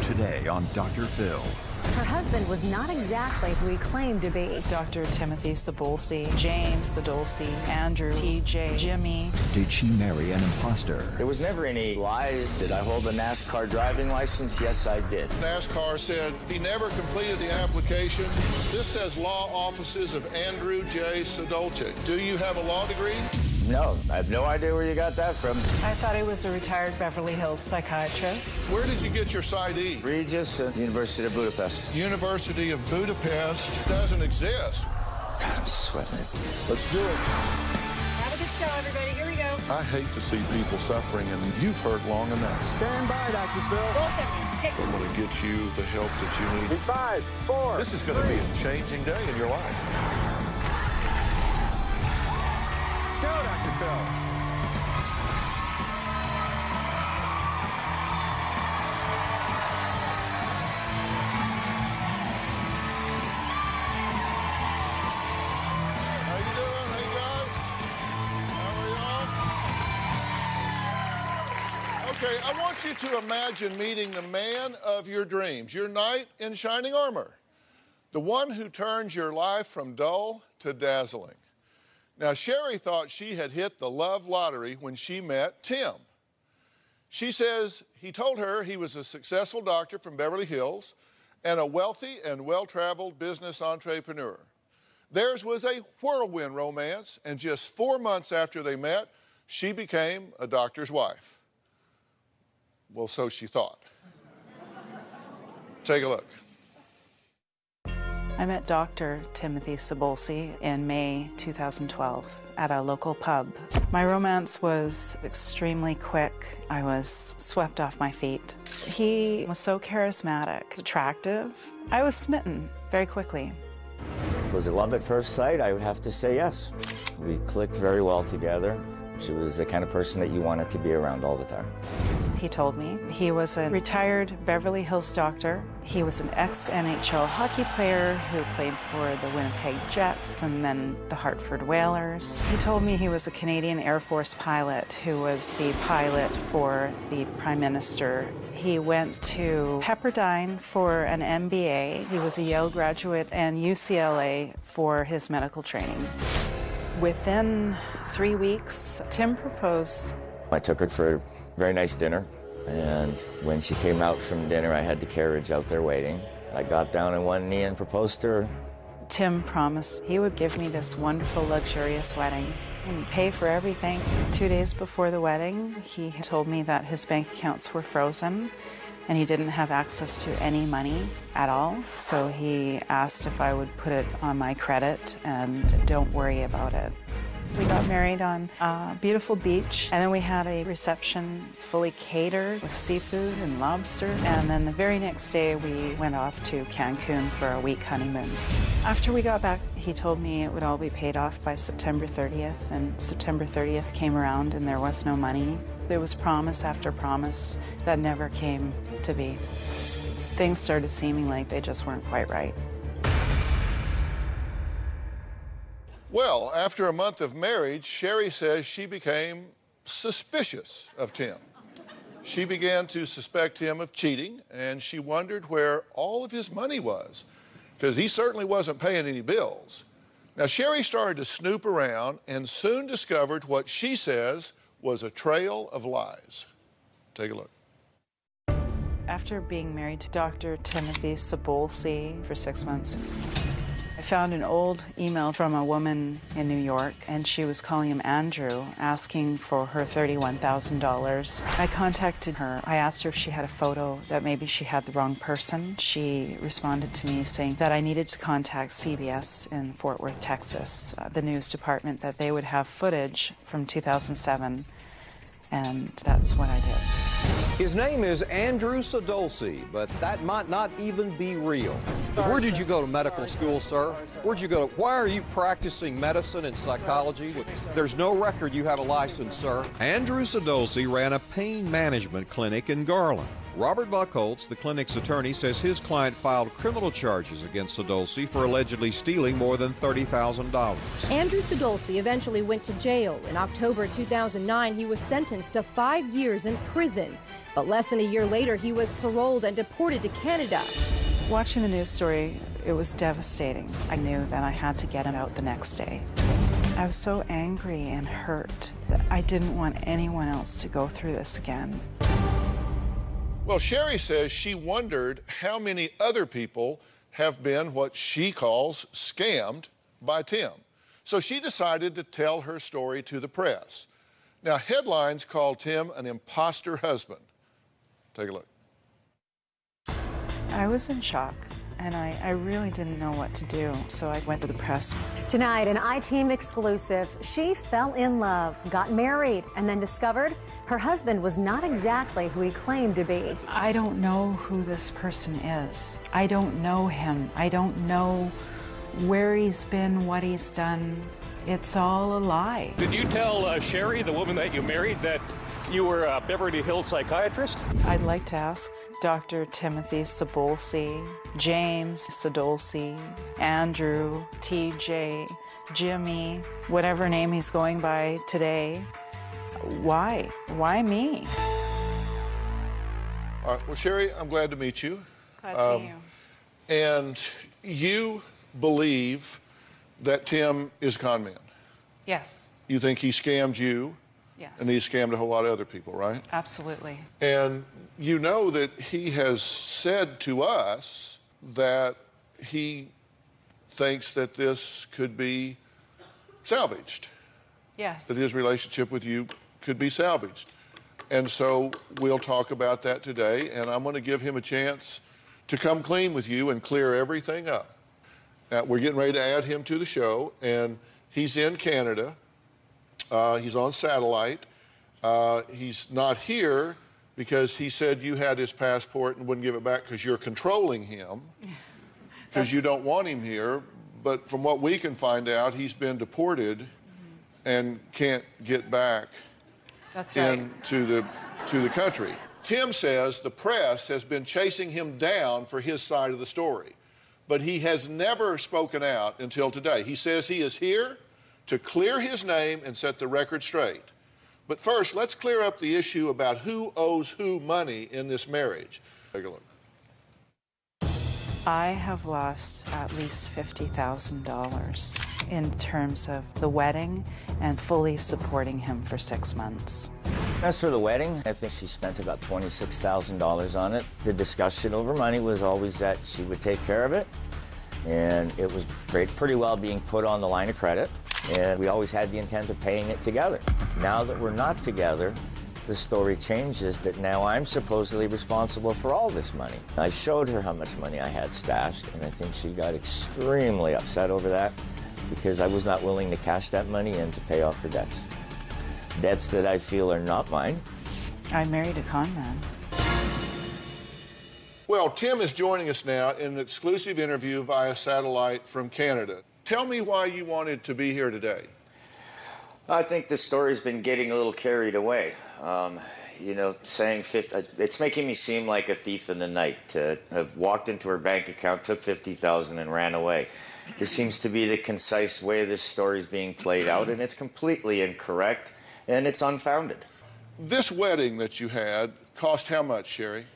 Today on Dr. Phil. Her husband was not exactly who he claimed to be. Dr. Timothy Sabulsi, James Sadulsi, Andrew, TJ, Jimmy. Did she marry an imposter? There was never any lies. Did I hold a NASCAR driving license? Yes, I did. NASCAR said he never completed the application. This says law offices of Andrew J. Sadulce. Do you have a law degree? No, I have no idea where you got that from. I thought he was a retired Beverly Hills psychiatrist. Where did you get your PsyD? Regis at University of Budapest. University of Budapest doesn't exist. God, I'm sweating it. Let's do it. Have a good show, everybody. Here we go. I hate to see people suffering, and you've heard long enough. Stand by, Dr. Phil. Roll 7. Tick. I'm going to get you the help that you need. 5, 4. This is going to be a changing day in your life. Go, Dr. Phil. How you doing? Hey, guys. How are y'all? Okay, I want you to imagine meeting the man of your dreams, your knight in shining armor, the one who turns your life from dull to dazzling. Now, Sherry thought she had hit the love lottery when she met Tim. She says he told her he was a successful doctor from Beverly Hills and a wealthy and well-traveled business entrepreneur. Theirs was a whirlwind romance, and just 4 months after they met, she became a doctor's wife. Well, so she thought. Take a look. I met Dr. Timothy Sabulsi in May 2012 at a local pub. My romance was extremely quick. I was swept off my feet. He was so charismatic, attractive. I was smitten very quickly. Was it love at first sight? I would have to say yes. We clicked very well together. She was the kind of person that you wanted to be around all the time. He told me he was a retired Beverly Hills doctor. He was an ex-NHL hockey player who played for the Winnipeg Jets and then the Hartford Whalers. He told me he was a Canadian Air Force pilot who was the pilot for the Prime Minister. He went to Pepperdine for an MBA. He was a Yale graduate and UCLA for his medical training. Within 3 weeks, Tim proposed. I took her for a very nice dinner, and when she came out from dinner, I had the carriage out there waiting. I got down on one knee and proposed to her. Tim promised he would give me this wonderful, luxurious wedding and pay for everything. 2 days before the wedding, he told me that his bank accounts were frozen and he didn't have access to any money at all. So he asked if I would put it on my credit and don't worry about it. We got married on a beautiful beach, and then we had a reception fully catered with seafood and lobster. And then the very next day, we went off to Cancun for a week honeymoon. After we got back, he told me it would all be paid off by September 30th, and September 30th came around and there was no money. There was promise after promise that never came to be. Things started seeming like they just weren't quite right. Well, after a month of marriage, Sherry says she became suspicious of Tim. She began to suspect him of cheating, and she wondered where all of his money was, because he certainly wasn't paying any bills. Now, Sherry started to snoop around and soon discovered what she says was a trail of lies. Take a look. After being married to Dr. Timothy Sabulsi for 6 months, I found an old email from a woman in New York, and she was calling him Andrew, asking for her $31,000. I contacted her. I asked her if she had a photo that maybe she had the wrong person. She responded to me saying that I needed to contact CBS in Fort Worth, Texas, the news department, that they would have footage from 2007, and that's what I did. His name is Andrew Sadulsi, but that might not even be real. Where did you go to medical school, sir? Where'd you go? Why are you practicing medicine and psychology? There's no record you have a license, sir. Andrew Sadulsi ran a pain management clinic in Garland. Robert Buckholtz, the clinic's attorney, says his client filed criminal charges against Sadolsi for allegedly stealing more than $30,000. Andrew Sadolsi eventually went to jail. In October 2009, he was sentenced to 5 years in prison. But less than a year later, he was paroled and deported to Canada. Watching the news story, it was devastating. I knew that I had to get him out the next day. I was so angry and hurt that I didn't want anyone else to go through this again. Well, Sherry says she wondered how many other people have been what she calls scammed by Tim. So she decided to tell her story to the press. Now, headlines called Tim an imposter husband. Take a look. I was in shock, and I really didn't know what to do, so I went to the press. Tonight, an I-Team exclusive. She fell in love, got married, and then discovered her husband was not exactly who he claimed to be. I don't know who this person is. I don't know him. I don't know where he's been, what he's done. It's all a lie. Did you tell Sherry, the woman that you married, that you were a Beverly Hills psychiatrist? I'd like to ask Dr. Timothy Sadolsi, James Sadolsi, Andrew, TJ, Jimmy, whatever name he's going by today. Why? Why me? All right, well, Sherry, I'm glad to meet you. Glad to meet you. And you believe that Tim is a con man. Yes. You think he scammed you, Yes. and he scammed a whole lot of other people, right? Absolutely. And you know that he has said to us that he thinks that this could be salvaged. Yes. That his relationship with you could be salvaged. And so we'll talk about that today, and I'm going to give him a chance to come clean with you and clear everything up. Now, we're getting ready to add him to the show, and he's in Canada. He's on satellite. He's not here because he said you had his passport and wouldn't give it back because you're controlling him, because you don't want him here. But from what we can find out, he's been deported and can't get back into the country. Tim says the press has been chasing him down for his side of the story, but he has never spoken out until today. He says he is here to clear his name and set the record straight. But first, let's clear up the issue about who owes who money in this marriage. Take a look. I have lost at least $50,000 in terms of the wedding and fully supporting him for 6 months. As for the wedding, I think she spent about $26,000 on it. The discussion over money was always that she would take care of it, and it was pretty well being put on the line of credit, and we always had the intent of paying it together. Now that we're not together, the story changes that now I'm supposedly responsible for all this money. I showed her how much money I had stashed, and I think she got extremely upset over that because I was not willing to cash that money in to pay off her debts. Debts that I feel are not mine. I married a con man. Well, Tim is joining us now in an exclusive interview via satellite from Canada. Tell me why you wanted to be here today. I think the story's been getting a little carried away. You know, saying 50, it's making me seem like a thief in the night to have walked into her bank account, took $50,000 and ran away. This seems to be the concise way this story's being played out, and it's completely incorrect, and it's unfounded. This wedding that you had cost how much, Sherry?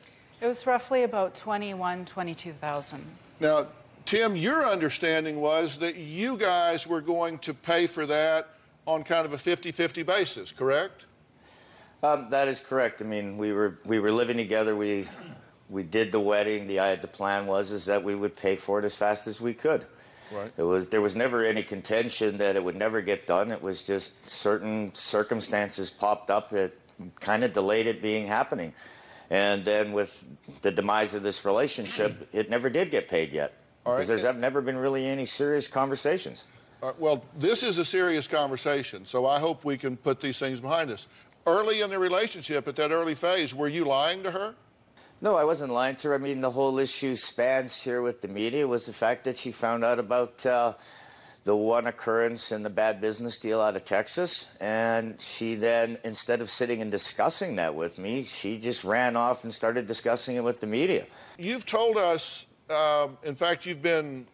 It was roughly about $22,000. Now, Tim, your understanding was that you guys were going to pay for that on kind of a 50-50 basis, correct? That is correct. I mean, we were living together. We did the wedding. The plan was that we would pay for it as fast as we could. Right. There was never any contention that it would never get done. It was just certain circumstances popped up that kind of delayed it happening. And then with the demise of this relationship, it never did get paid yet. Because there's never been really any serious conversations. Well, this is a serious conversation, so I hope we can put these things behind us. Early in the relationship, at that early phase, were you lying to her? No, I wasn't lying to her. I mean, the whole issue spans here with the media was the fact that she found out about the one occurrence in the bad business deal out of Texas. And she then, instead of sitting and discussing that with me, she just ran off and started discussing it with the media. You've told us, in fact, you've been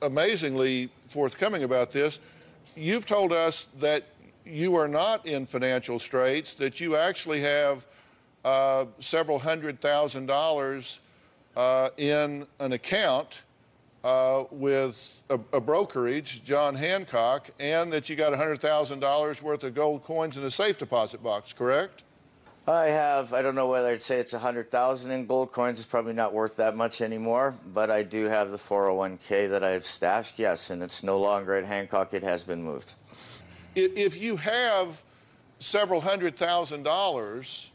amazingly forthcoming about this. You've told us that you are not in financial straits, that you actually have several $100,000 in an account with a brokerage, John Hancock, and that you got $100,000 worth of gold coins in a safe deposit box, correct? I don't know whether I'd say it's 100,000 in gold coins. It's probably not worth that much anymore, but I do have the 401k that I've stashed, yes, and it's no longer at Hancock. It has been moved. If you have several $100,000,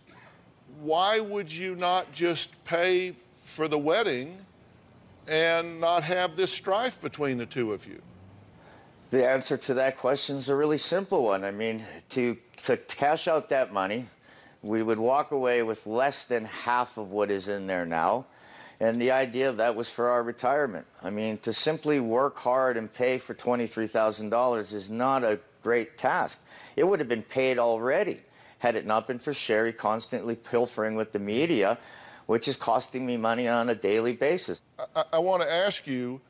why would you not just pay for the wedding and not have this strife between the two of you? The answer to that question is a really simple one. I mean, to cash out that money, we would walk away with less than half of what is in there now. And the idea of that was for our retirement. I mean, to simply work hard and pay for $23,000 is not a great task. It would have been paid already had it not been for Sherry constantly pilfering with the media, which is costing me money on a daily basis. I want to ask you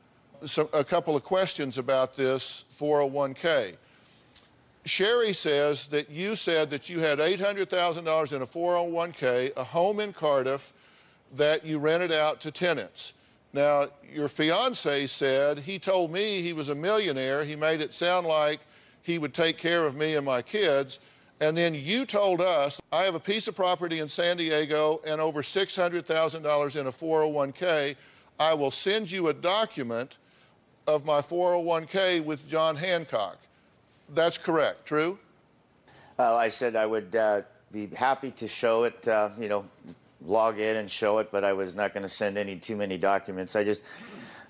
a couple of questions about this 401k. Sherry says that you said that you had $800,000 in a 401k, a home in Cardiff, that you rented out to tenants. Now, your fiance said he told me he was a millionaire. He made it sound like he would take care of me and my kids. And then you told us, I have a piece of property in San Diego and over $600,000 in a 401k. I will send you a document of my 401k with John Hancock. That's correct, true? I said I would be happy to show it, log in and show it, but I was not going to send too many documents. I'm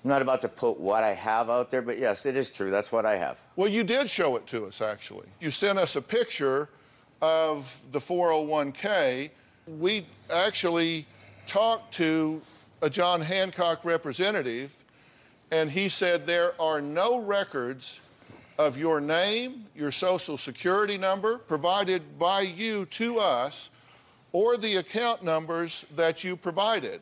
not about to put what I have out there, but yes, it is true. That's what I have. Well, you did show it to us, actually. You sent us a picture of the 401k. We actually talked to a John Hancock representative, and he said there are no records of your name, your social security number provided by you to us, or the account numbers that you provided.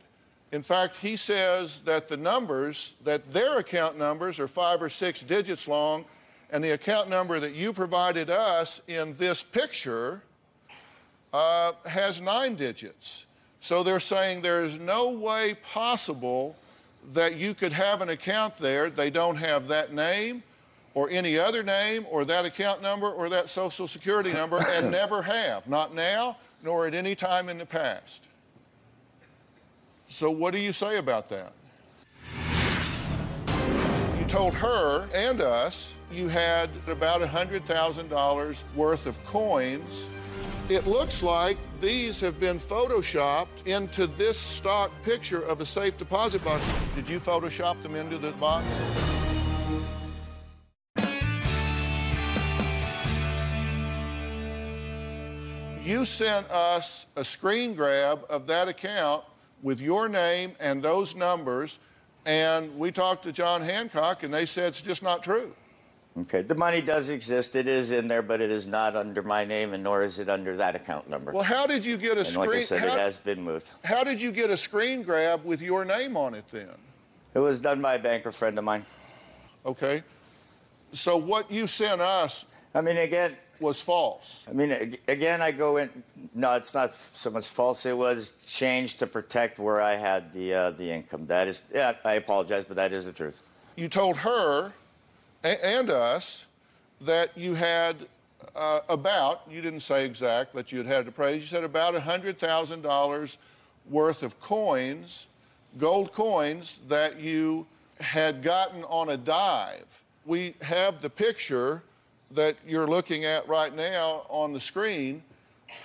In fact, he says that their account numbers are 5 or 6 digits long, and the account number that you provided us in this picture has 9 digits. So they're saying there's no way possible that you could have an account there. They don't have that name or any other name or that account number or that social security number and never have, not now nor at any time in the past. So what do you say about that? You told her and us you had about $100,000 worth of coins. It looks like these have been photoshopped into this stock picture of a safe deposit box. Did you Photoshop them into the box? You sent us a screen grab of that account with your name and those numbers, and we talked to John Hancock, and they said it's just not true. Okay, the money does exist. It is in there, but it is not under my name, and nor is it under that account number. Well, how did you get a screen? Like I said, it has been moved. How did you get a screen grab with your name on it then? It was done by a banker friend of mine. Okay. So what you sent us, again, was false. Again, I go in. No, it's not so much false. It was changed to protect where I had the income. That is, I apologize, but that is the truth. You told her and us that you had you didn't say exact, that you had to praise, you said about $100,000 worth of coins, gold coins, that you had gotten on a dive. We have the picture that you're looking at right now on the screen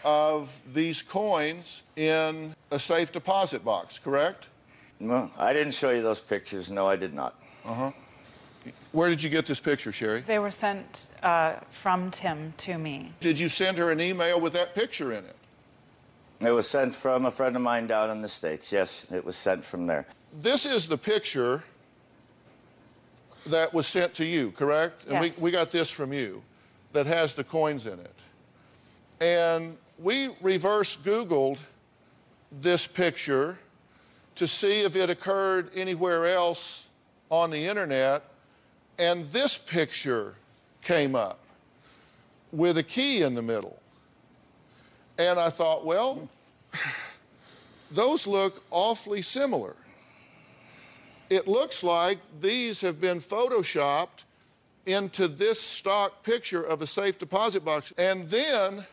of these coins in a safe deposit box, correct? No, I didn't show you those pictures. No, I did not. Uh-huh. Where did you get this picture, Sherry? They were sent from Tim to me. Did you send her an email with that picture in it? It was sent from a friend of mine down in the States. Yes, it was sent from there. This is the picture that was sent to you, correct? Yes. And we got this from you that has the coins in it. And we reverse Googled this picture to see if it occurred anywhere else on the internet, and this picture came up with a key in the middle. And I thought, well, those look awfully similar. It looks like these have been photoshopped into this stock picture of a safe deposit box. And then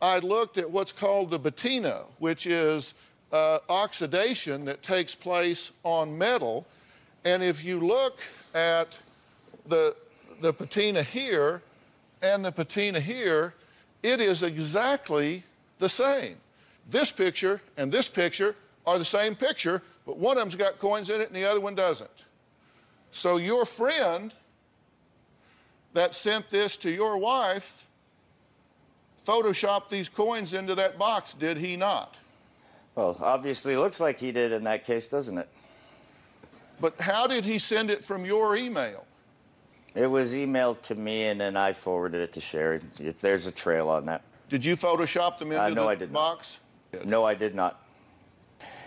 I looked at what's called the patina, which is oxidation that takes place on metal. And if you look at the patina here and the patina here, it is exactly the same. This picture and this picture are the same picture, but one of them's got coins in it and the other one doesn't. So your friend that sent this to your wife photoshopped these coins into that box, did he not? Well, obviously it looks like he did in that case, doesn't it? But how did he send it from your email? It was emailed to me, and then I forwarded it to Sherry. There's a trail on that. Did you Photoshop them into no, the I did box? Not. No, I did not.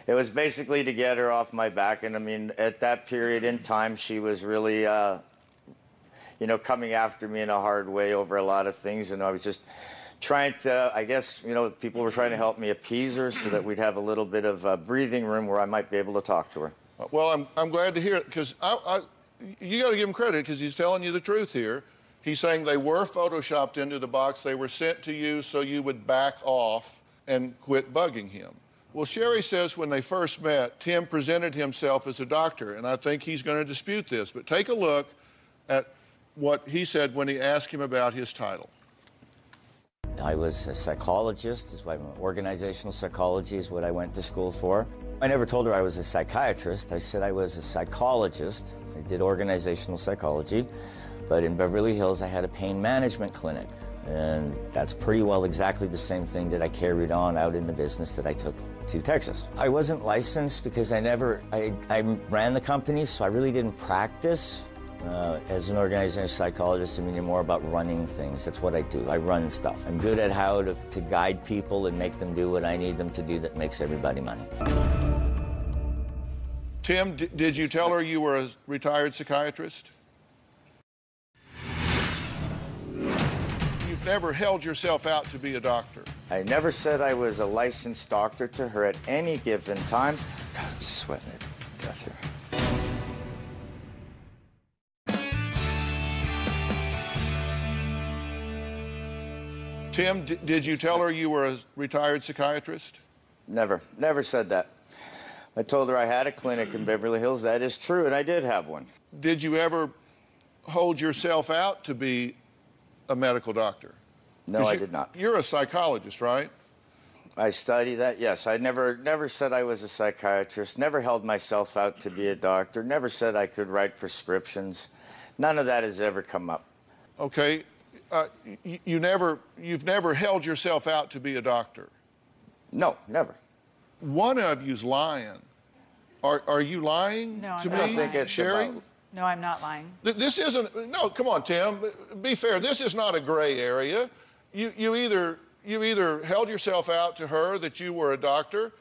It was basically to get her off my back, and I mean, at that period in time, she was really, you know, coming after me in a hard way over a lot of things, and I was just trying to, I guess, you know, people were trying to help me appease her so that we'd have a little bit of breathing room where I might be able to talk to her. Well, I'm glad to hear it, because you got to give him credit, because he's telling you the truth here. He's saying they were photoshopped into the box. They were sent to you so you would back off and quit bugging him. Well, Sherry says when they first met, Tim presented himself as a doctor, and I think he's going to dispute this. But take a look at what he said when he asked him about his title. I was a psychologist, is what organizational psychology is what I went to school for. I never told her I was a psychiatrist. I said I was a psychologist. I did organizational psychology, but in Beverly Hills I had a pain management clinic, and that's pretty well exactly the same thing that I carried on out in the business that I took to Texas. I wasn't licensed because I ran the company, so I really didn't practice. As an organizational psychologist, I mean, you're more about running things. That's what I do. I run stuff. I'm good at how to guide people and make them do what I need them to do that makes everybody money. Tim, did you tell her you were a retired psychiatrist? You've never held yourself out to be a doctor. I never said I was a licensed doctor to her at any given time. God, I'm sweating to death here. Tim, did you tell her you were a retired psychiatrist? Never said that. I told her I had a clinic in Beverly Hills. That is true, and I did have one. Did you ever hold yourself out to be a medical doctor? No, I did not. You're a psychologist, right? I studied that, yes. I never said I was a psychiatrist, never held myself out to be a doctor, never said I could write prescriptions. None of that has ever come up. Okay. You've never held yourself out to be a doctor? No, never. One of you's lying. Are you lying No, to I'm me, not lying. Sherry? No, I'm not lying. This isn't. No, come on, Tim. Be fair. This is not a gray area. You either held yourself out to her that you were a doctor,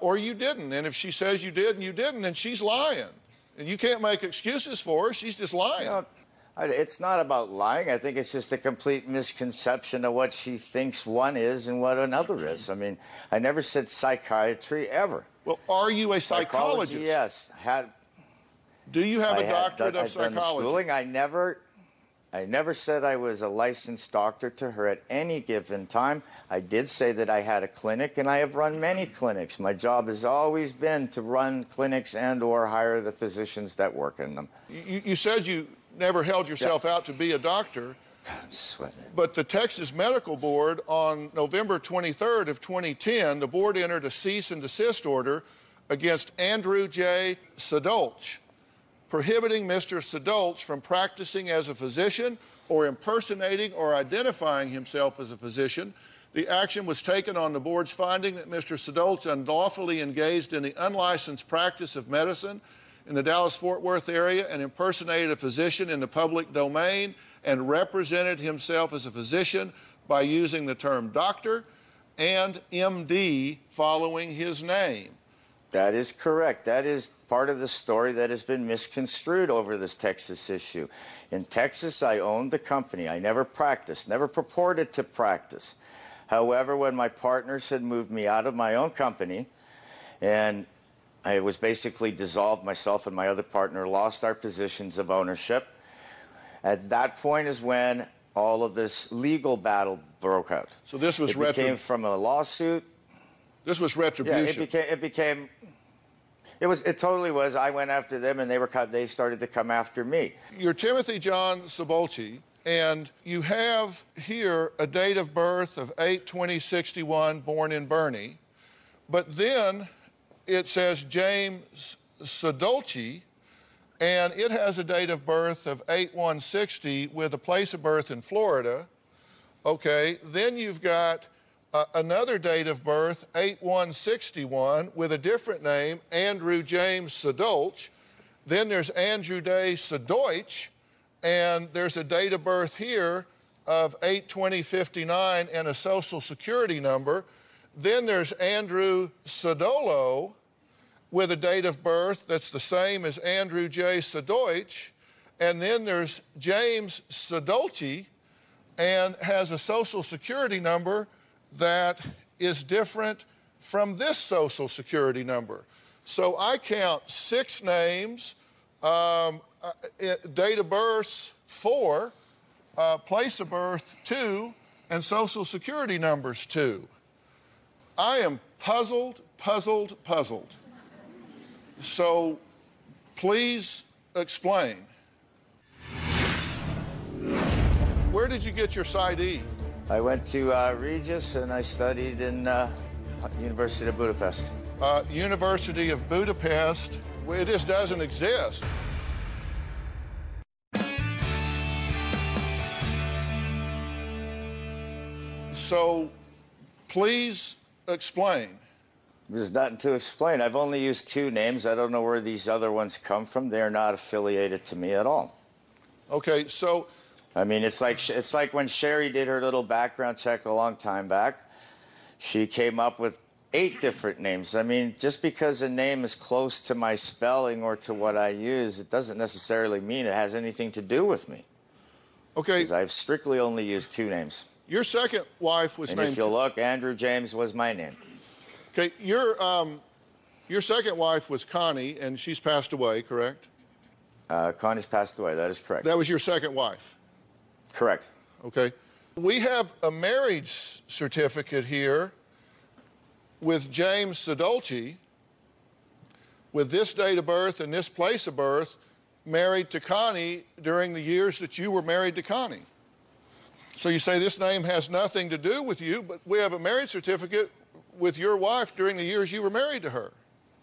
or you didn't. And if she says you did and you didn't, then she's lying, and you can't make excuses for her. She's just lying. No, it's not about lying. I think it's just a complete misconception of what she thinks one is and what another is. I mean, I never said psychiatry ever. Well, are you a psychologist? Psychology, yes. Do you have a doctorate of I've done psychology? schooling. I never said I was a licensed doctor to her at any given time. I did say that I had a clinic, and I have run many clinics. My job has always been to run clinics and or hire the physicians that work in them. You said you never held yourself out to be a doctor. I'm sweating. But the Texas Medical Board on November 23rd of 2010, the board entered a cease and desist order against Andrew J. Sadolch, prohibiting Mr. Sadolch from practicing as a physician or impersonating or identifying himself as a physician. The action was taken on the board's finding that Mr. Sadolch unlawfully engaged in the unlicensed practice of medicine in the Dallas-Fort Worth area and impersonated a physician in the public domain and represented himself as a physician by using the term doctor and MD following his name. That is correct. That is part of the story that has been misconstrued over this Texas issue. In Texas, I owned the company. I never practiced, never purported to practice. However, when my partners had moved me out of my own company, and I was basically dissolved, myself and my other partner lost our positions of ownership. At that point is when all of this legal battle broke out. So this was It came from a lawsuit. This was retribution. Yeah, it totally was. I went after them, and they started to come after me. You're Timothy John Sabolchi, and you have here a date of birth of 8/20/61, born in Bernie, but then it says James Sadolchi, and it has a date of birth of 8/1/60 with a place of birth in Florida. Okay, then you've got another date of birth, 8/1/61, with a different name, Andrew James Sadolch. Then there's Andrew Day Sadoich, and there's a date of birth here of 8/20/59 and a social security number. Then there's Andrew Sadolo with a date of birth that's the same as Andrew J. Sadoich. And then there's James Sadolchi and has a social security number that is different from this social security number. So I count 6 names, date of birth 4, place of birth 2, and social security numbers 2. I am puzzled. So please explain. Where did you get your PsyD? I went to Regis, and I studied in University of Budapest. University of Budapest. Well, it just doesn't exist. So please explain. There's nothing to explain. I've only used 2 names. I don't know where these other ones come from. They're not affiliated to me at all. Okay, so I mean, it's like when Sherry did her little background check a long time back. She came up with 8 different names. I mean, just because a name is close to my spelling or to what I use, it doesn't necessarily mean it has anything to do with me. Okay. Because I've strictly only used 2 names. Your second wife was and named... if you look, Andrew James was my name. Okay, your second wife was Connie, and she's passed away, correct? Connie's passed away, that is correct. That was your second wife? Correct. Okay. We have a marriage certificate here with James Sadolchi, with this date of birth and this place of birth, married to Connie during the years that you were married to Connie. So you say this name has nothing to do with you, but we have a marriage certificate with your wife during the years you were married to her.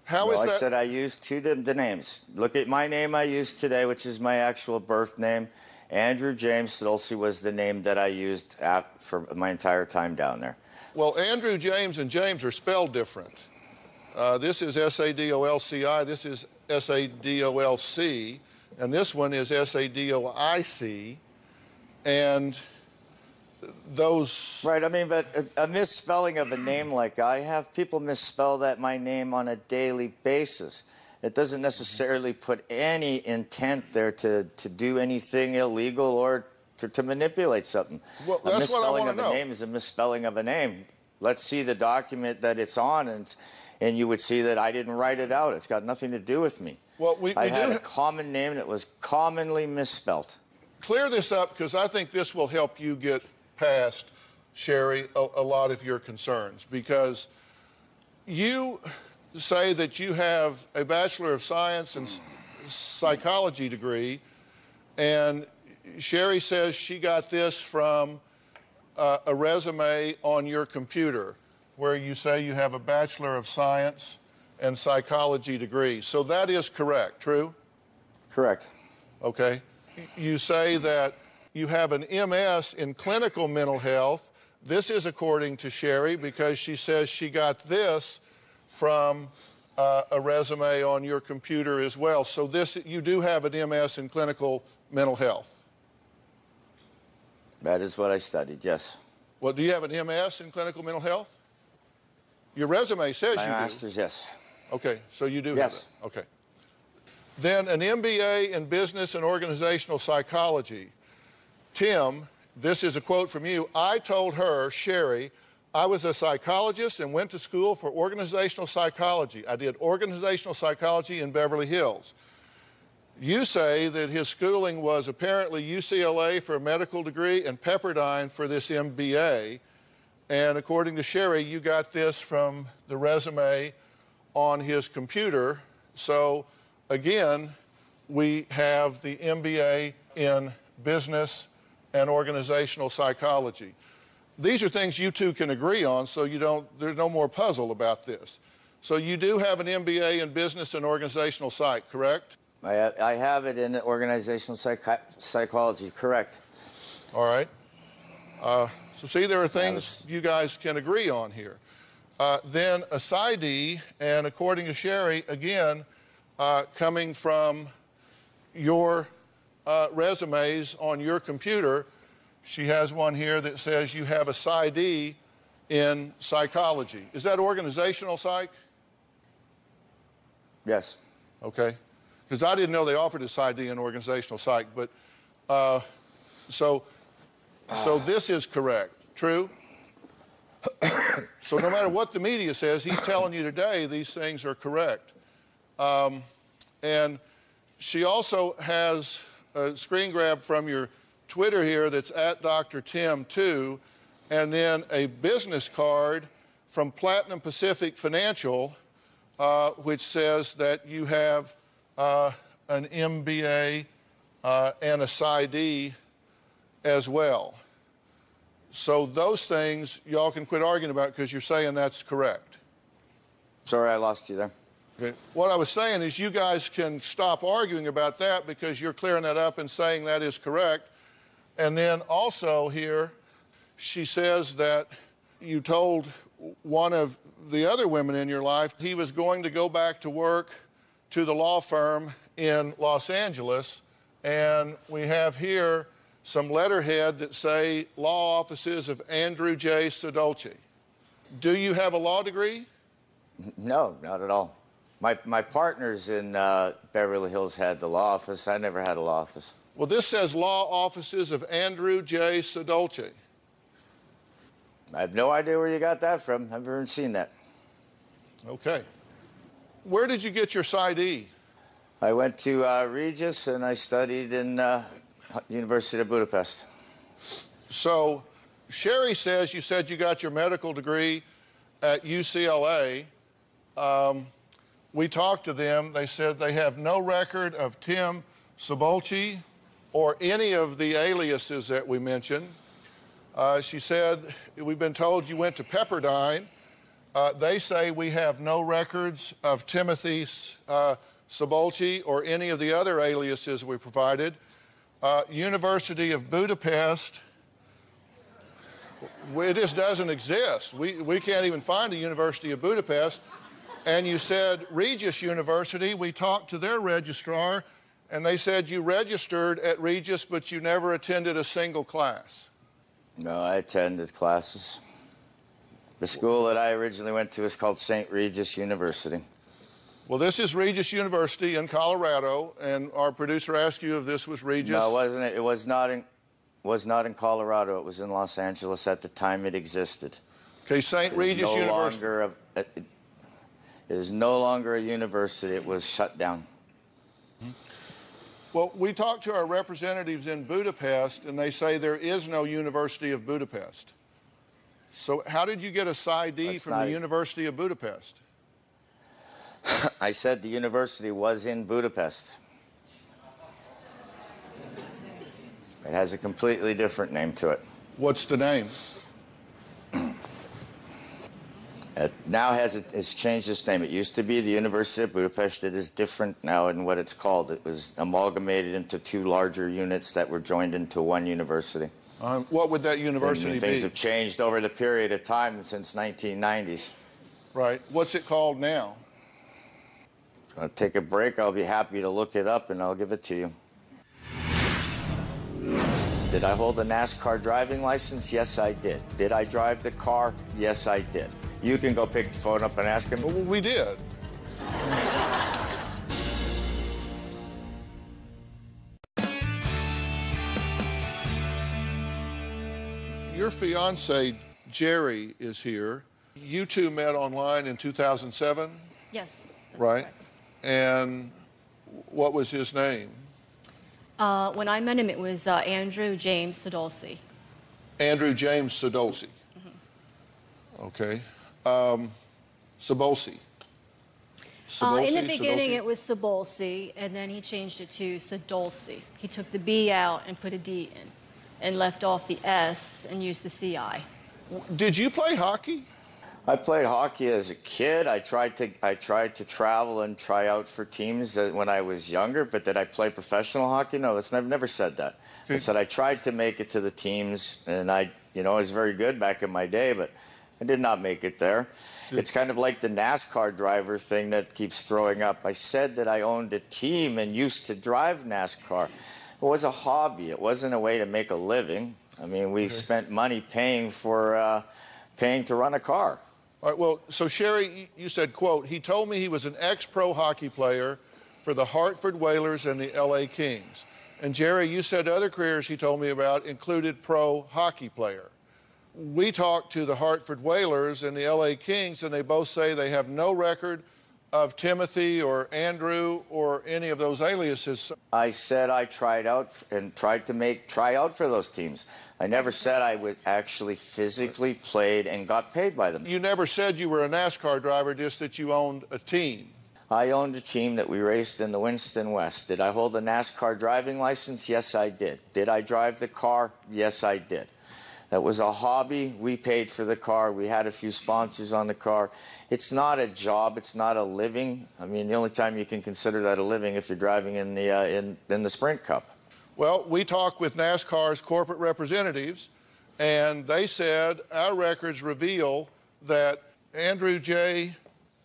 How is that? I said I used 2 the names. Look at my name I used today, which is my actual birth name. Andrew James Sadolchi was the name that I used for my entire time down there. Well, Andrew James and James are spelled different. This is S-A-D-O-L-C-I, this is S-A-D-O-L-C, and this one is S-A-D-O-I-C, and those... Right, I mean, but a misspelling of a name like I have, people misspell my name on a daily basis. It doesn't necessarily put any intent there to do anything illegal or to manipulate something. Well, a that's what I misspelling want of to know. a name is a misspelling of a name. Let's see the document that it's on, and you would see that I didn't write it out. It's got nothing to do with me. Well, I had a common name, and it was commonly misspelt. Clear this up, because I think this will help you get past, Sherry, a lot of your concerns, because you say that you have a Bachelor of Science and Psychology degree, and Sherry says she got this from a resume on your computer where you say you have a Bachelor of Science and Psychology degree. So that is correct, true? Correct. Okay. You say that you have an MS in clinical mental health. This is according to Sherry because she says she got this from a resume on your computer as well. So you do have an MS in clinical mental health. That is what I studied, yes. Well, do you have an MS in clinical mental health? Your resume says you do. My master's, yes. Okay, so you do yes. have it. Okay. Then an MBA in business and organizational psychology. Tim, this is a quote from you. I told her, Sherry, I was a psychologist and went to school for organizational psychology. I did organizational psychology in Beverly Hills. You say that his schooling was apparently UCLA for a medical degree and Pepperdine for this MBA. And according to Sherry, you got this from the resume on his computer. So again, we have the MBA in business and organizational psychology. These are things you two can agree on, so there's no more puzzle about this. So you do have an MBA in business and organizational psych, correct? I have it in organizational psychology, correct. All right. So see, there are things you guys can agree on here. Then a PsyD, and according to Sherry, again, coming from your resumes on your computer, she has one here that says you have a PsyD in psychology. Is that organizational psych? Yes. Okay. Because I didn't know they offered a PsyD in organizational psych, but so this is correct. True? So no matter what the media says, he's telling you today these things are correct. And she also has a screen grab from your Twitter here that's at Dr. Tim 2, and then a business card from Platinum Pacific Financial, which says that you have an MBA and a PsyD as well. So those things y'all can quit arguing about because you're saying that's correct. Sorry, I lost you there. Okay. What I was saying is you guys can stop arguing about that because you're clearing that up and saying that is correct. And then also here, she says that you told one of the other women in your life he was going to go back to work to the law firm in Los Angeles. And we have here some letterhead that say law offices of Andrew J. Sodolce. Do you have a law degree? No, not at all. My partners in Beverly Hills had the law office. I never had a law office. Well, this says law offices of Andrew J. Sodolce. I have no idea where you got that from. I've never seen that. Okay. Where did you get your PsyD? I went to Regis and I studied in University of Budapest. So Sherry says you said you got your medical degree at UCLA. We talked to them. They said they have no record of Tim Sodolce or any of the aliases that we mentioned. She said, we've been told you went to Pepperdine. They say we have no records of Timothy Sodolce or any of the other aliases we provided. University of Budapest, it just doesn't exist. We can't even find a University of Budapest. And you said Regis University. We talked to their registrar, and they said you registered at Regis, but you never attended a single class. No, I attended classes. The school that I originally went to is called St. Regis University. Well, this is Regis University in Colorado, and our producer asked you if this was Regis. No, it wasn't. It was not in Colorado. It was in Los Angeles at the time it existed. Okay, St. Regis University. It is no longer a university. It was shut down. Well, we talked to our representatives in Budapest, and they say there is no University of Budapest. So how did you get a PsyD from the University of Budapest? I said the university was in Budapest. It has a completely different name to it. What's the name? It now it's changed its name. It used to be the University of Budapest. It is different now in what it's called. It was amalgamated into two larger units that were joined into one university. What would that university be? Things have changed over the period of time since 1990s. Right. What's it called now? I'll take a break. I'll be happy to look it up, and I'll give it to you. Did I hold a NASCAR driving license? Yes, I did. Did I drive the car? Yes, I did. You can go pick the phone up and ask him. Well, we did. Your fiance, Jerry, is here. You two met online in 2007? Yes. Right. And what was his name? When I met him, it was Andrew James Sadolsi. Andrew James Sadolsi. Okay. Sabolsi. In the beginning, it was Sabolsi, and then he changed it to Sadolsi. He took the B out and put a D in, and left off the S and used the CI. Did you play hockey? I played hockey as a kid. I tried to travel and try out for teams when I was younger, but did I play professional hockey? No, I've never said that. I said I tried to make it to the teams, and I was very good back in my day, but I did not make it there. It's kind of like the NASCAR driver thing that keeps throwing up. I said that I owned a team and used to drive NASCAR. It was a hobby. It wasn't a way to make a living. I mean, we spent money paying to run a car. All right, well, so Sherry, you said, quote, he told me he was an ex-pro hockey player for the Hartford Whalers and the LA Kings. And Jerry, you said other careers he told me about included pro hockey player. We talked to the Hartford Whalers and the LA Kings, and they both say they have no record of Timothy or Andrew or any of those aliases. I said I tried out and tried to try out for those teams. I never said I would actually physically played and got paid by them. You never said you were a NASCAR driver, just that you owned a team. I owned a team that we raced in the Winston West. Did I hold a NASCAR driving license? Yes, I did. Did I drive the car? Yes, I did. That was a hobby. We paid for the car. We had a few sponsors on the car. It's not a job. It's not a living. I mean, the only time you can consider that a living if you're driving in the Sprint Cup. Well, we talked with NASCAR's corporate representatives, and they said our records reveal that Andrew J.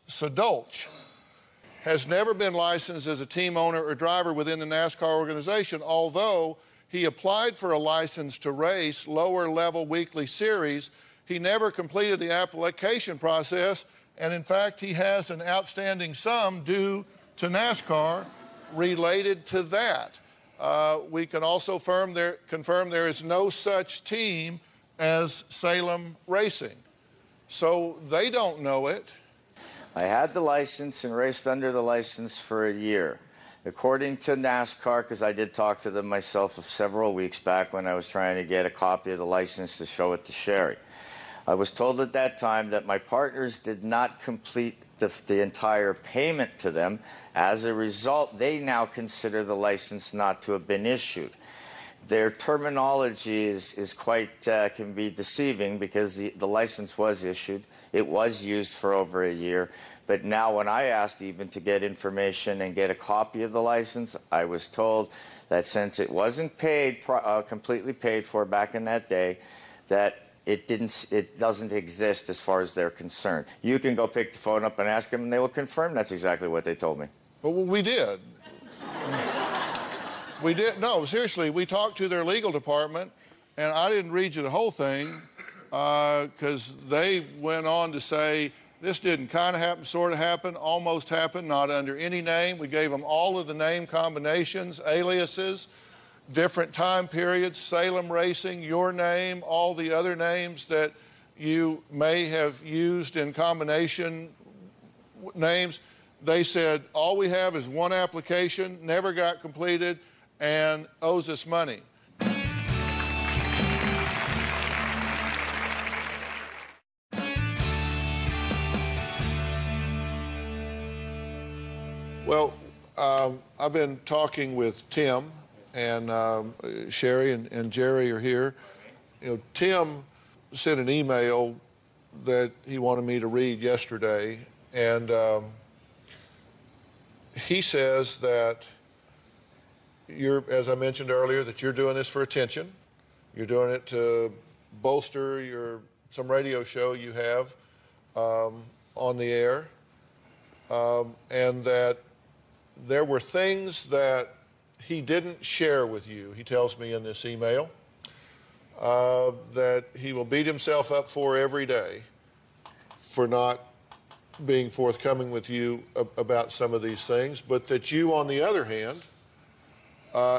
Sadolch has never been licensed as a team owner or driver within the NASCAR organization, although he applied for a license to race lower-level weekly series. He never completed the application process, and in fact, he has an outstanding sum due to NASCAR related to that. We can also confirm there is no such team as Salem Racing. So they don't know it. I had the license and raced under the license for a year. According to NASCAR, because I did talk to them myself several weeks back when I was trying to get a copy of the license to show it to Sherry. I was told at that time that my partners did not complete the entire payment to them. As a result, they now consider the license not to have been issued. Their terminology is quite, can be deceiving because the license was issued. It was used for over a year. But now when I asked even to get information and get a copy of the license, I was told that since it wasn't completely paid for back in that day, that it doesn't exist as far as they're concerned. You can go pick the phone up and ask them, and they will confirm that's exactly what they told me. Well, we did. We did. No, seriously, we talked to their legal department, and I didn't read you the whole thing because they went on to say this didn't kind of happen, sort of happen, almost happened, not under any name. We gave them all of the name combinations, aliases, different time periods, Salem Racing, your name, all the other names that you may have used in combination names. They said, all we have is one application, never got completed, and owes us money. Well, I've been talking with Tim, and Sherry and Jerry are here. You know, Tim sent an email that he wanted me to read yesterday, and he says that as I mentioned earlier, that you're doing this for attention. You're doing it to bolster some radio show you have on the air, and that there were things that he didn't share with you, he tells me in this email, that he will beat himself up for every day for not being forthcoming with you about some of these things, but that you, on the other hand,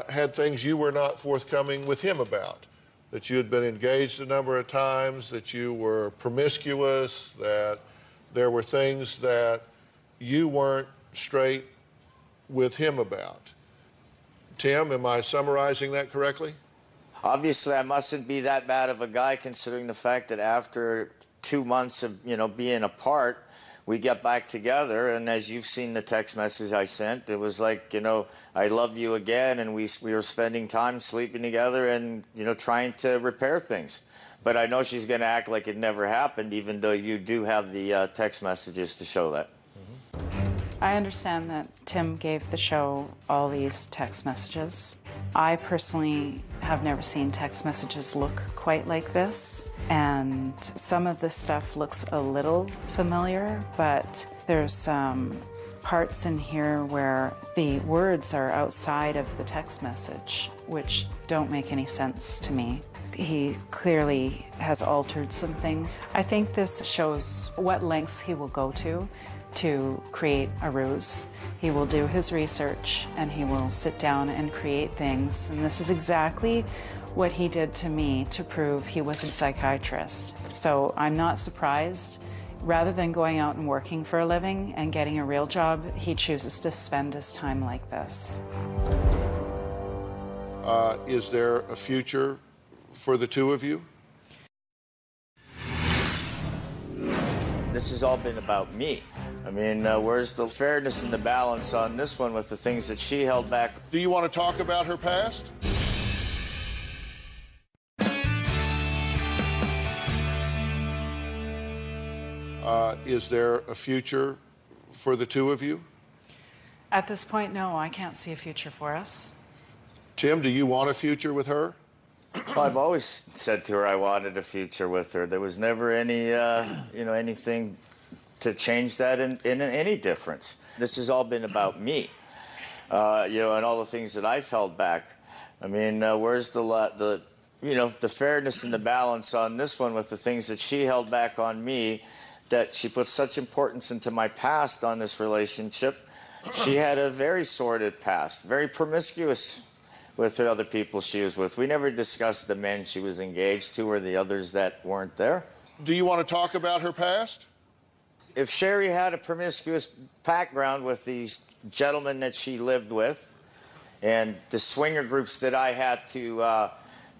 had things you were not forthcoming with him about, that you had been engaged a number of times, that you were promiscuous, that there were things that you weren't straight with him about. Tim, am I summarizing that correctly? Obviously, I mustn't be that bad of a guy, considering the fact that after 2 months of, being apart, we get back together, and as you've seen the text message I sent, it was like, I love you again, and we were spending time sleeping together and, trying to repair things. But I know she's going to act like it never happened, even though you do have the text messages to show that. I understand that Tim gave the show all these text messages. I personally have never seen text messages look quite like this, and some of this stuff looks a little familiar, but there's parts in here where the words are outside of the text message, which don't make any sense to me. He clearly has altered some things. I think this shows what lengths he will go to create a ruse. He will do his research and he will sit down and create things. And this is exactly what he did to me to prove he was a psychiatrist. So I'm not surprised. Rather than going out and working for a living and getting a real job, he chooses to spend his time like this. Is there a future for the two of you? This has all been about me. I mean, where's the fairness and the balance on this one with the things that she held back? Do you want to talk about her past? Is there a future for the two of you? At this point, no, I can't see a future for us. Tim, do you want a future with her? Well, I've always said to her I wanted a future with her. There was never any, anything to change that in any difference. This has all been about me, and all the things that I've held back. I mean, where's the fairness and the balance on this one with the things that she held back on me, that she put such importance into my past on this relationship. She had a very sordid past, very promiscuous with the other people she was with. We never discussed the men she was engaged to or the others that weren't there. Do you want to talk about her past? If Sherry had a promiscuous background with these gentlemen that she lived with and the swinger groups that I had to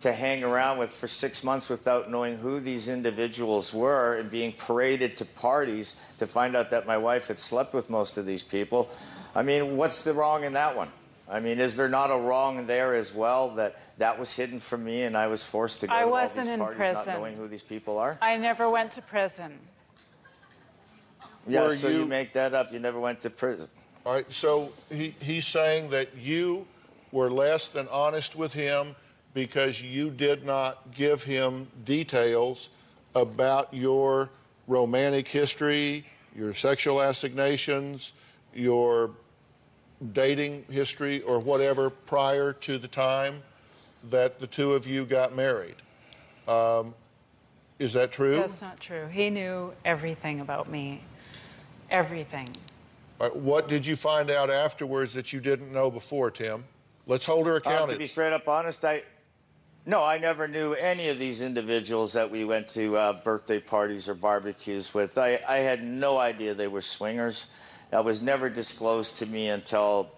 hang around with for 6 months without knowing who these individuals were and being paraded to parties to find out that my wife had slept with most of these people, I mean, what's the wrong in that one? I mean, is there not a wrong there as well, that was hidden from me and I was forced to go to all these parties not knowing who these people are? I never went to prison. Yeah, so you make that up. You never went to prison. All right, so he's saying that you were less than honest with him because you did not give him details about your romantic history, your sexual assignations, your dating history, or whatever prior to the time that the two of you got married. Is that true? That's not true. He knew everything about me. Everything. What did you find out afterwards that you didn't know before, Tim? Let's hold her accountable. To be straight up honest, I never knew any of these individuals that we went to birthday parties or barbecues with. I had no idea they were swingers. That was never disclosed to me until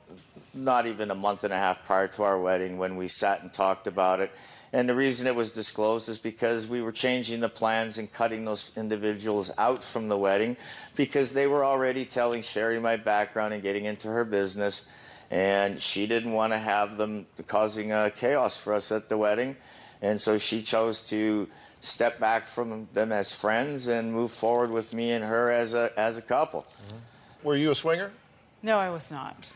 not even a month and a half prior to our wedding, when we sat and talked about it. And the reason it was disclosed is because we were changing the plans and cutting those individuals out from the wedding because they were already telling Sherry my background and getting into her business. And she didn't want to have them causing chaos for us at the wedding. And so she chose to step back from them as friends and move forward with me and her as a couple. Mm-hmm. Were you a swinger? No, I was not.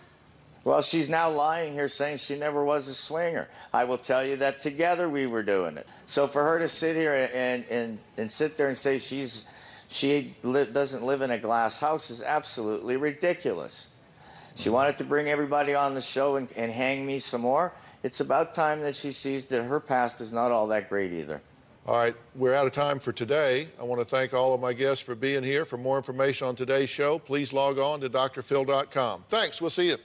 Well, she's now lying here saying she never was a swinger. I will tell you that together we were doing it. So for her to sit here and sit there and say she doesn't live in a glass house is absolutely ridiculous. She wanted to bring everybody on the show and hang me some more. It's about time that she sees that her past is not all that great either. All right, we're out of time for today. I want to thank all of my guests for being here. For more information on today's show, please log on to drphil.com. Thanks. We'll see you.